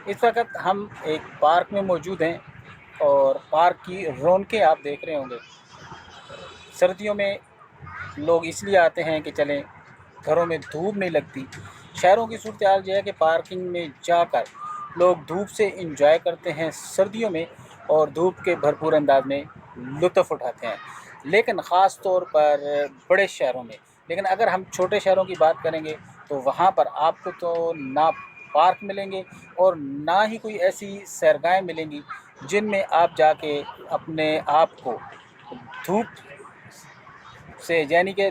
इस वक्त हम एक पार्क में मौजूद हैं और पार्क की रौनकें आप देख रहे होंगे। सर्दियों में लोग इसलिए आते हैं कि चलें, घरों में धूप नहीं लगती। शहरों की सूरत हाल ये है कि पार्किंग में जाकर लोग धूप से इंजॉय करते हैं सर्दियों में और धूप के भरपूर अंदाज में लुत्फ़ उठाते हैं, लेकिन ख़ास तौर पर बड़े शहरों में। लेकिन अगर हम छोटे शहरों की बात करेंगे तो वहाँ पर आपको तो ना पार्क मिलेंगे और ना ही कोई ऐसी सैरगाहें मिलेंगी जिनमें आप जाके अपने आप को धूप से यानी कि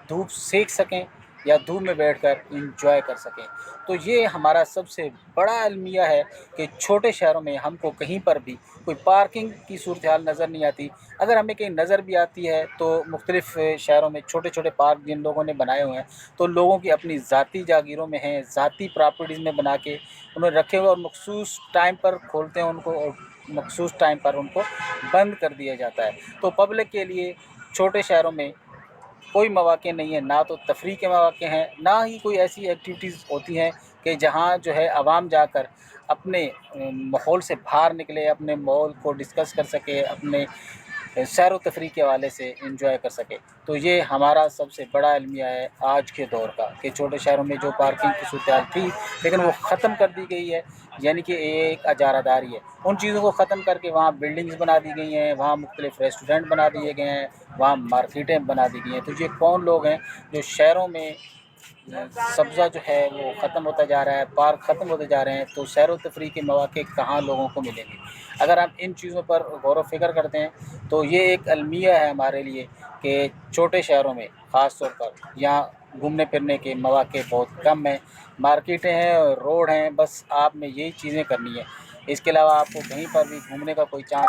धूप सेक सकें या धूप में बैठकर एंजॉय कर सकें। तो ये हमारा सबसे बड़ा अलमिया है कि छोटे शहरों में हमको कहीं पर भी कोई पार्किंग की सूरत हाल नज़र नहीं आती। अगर हमें कहीं नज़र भी आती है तो मुख्तलिफ़ शहरों में छोटे छोटे पार्क जिन लोगों ने बनाए हुए हैं तो लोगों की अपनी ज़ाती जागीरों में हैं, ज़ाती प्रॉपर्टीज़ में बना के उन्होंने रखे हुए और मखसूस टाइम पर खोलते हैं उनको और मखसूस टाइम पर उनको बंद कर दिया जाता है। तो पब्लिक के लिए छोटे शहरों में कोई मौक़े नहीं है, ना तो तफरीह के मौक़े हैं, ना ही कोई ऐसी एक्टिविटीज़ होती हैं कि जहाँ जो है आवाम जाकर अपने माहौल से बाहर निकले, अपने माहौल को डिस्कस कर सके, अपने सैर व तफरीह के हवाले से एंजॉय कर सके। तो ये हमारा सबसे बड़ा अलमिया है आज के दौर का कि छोटे शहरों में जो पार्किंग की सूरत हाल थी लेकिन वो ख़त्म कर दी गई है, यानी कि एक इजारादारी है। उन चीज़ों को ख़त्म करके वहाँ बिल्डिंग्स बना दी गई हैं, वहाँ मुख्तलिफ़ रेस्टोरेंट बना दिए गए हैं, वहाँ मार्केटें बना दी गई हैं। तो ये कौन लोग हैं जो शहरों में सब्ज़ा जो है वो ख़त्म होता जा रहा है, पार्क ख़त्म होते जा रहे हैं, तो सैर व तफरीह के मौक़े कहाँ लोगों को मिलेंगे। अगर हम इन चीज़ों पर गौर व फ़िक्र करते हैं तो ये एक अलमिया है हमारे लिए कि छोटे शहरों में ख़ास तौर पर यहाँ घूमने फिरने के मौक़े बहुत कम हैं, मार्केटें हैं और रोड हैं, बस आपने यही चीज़ें करनी है। इसके अलावा आपको कहीं पर भी घूमने का कोई चांस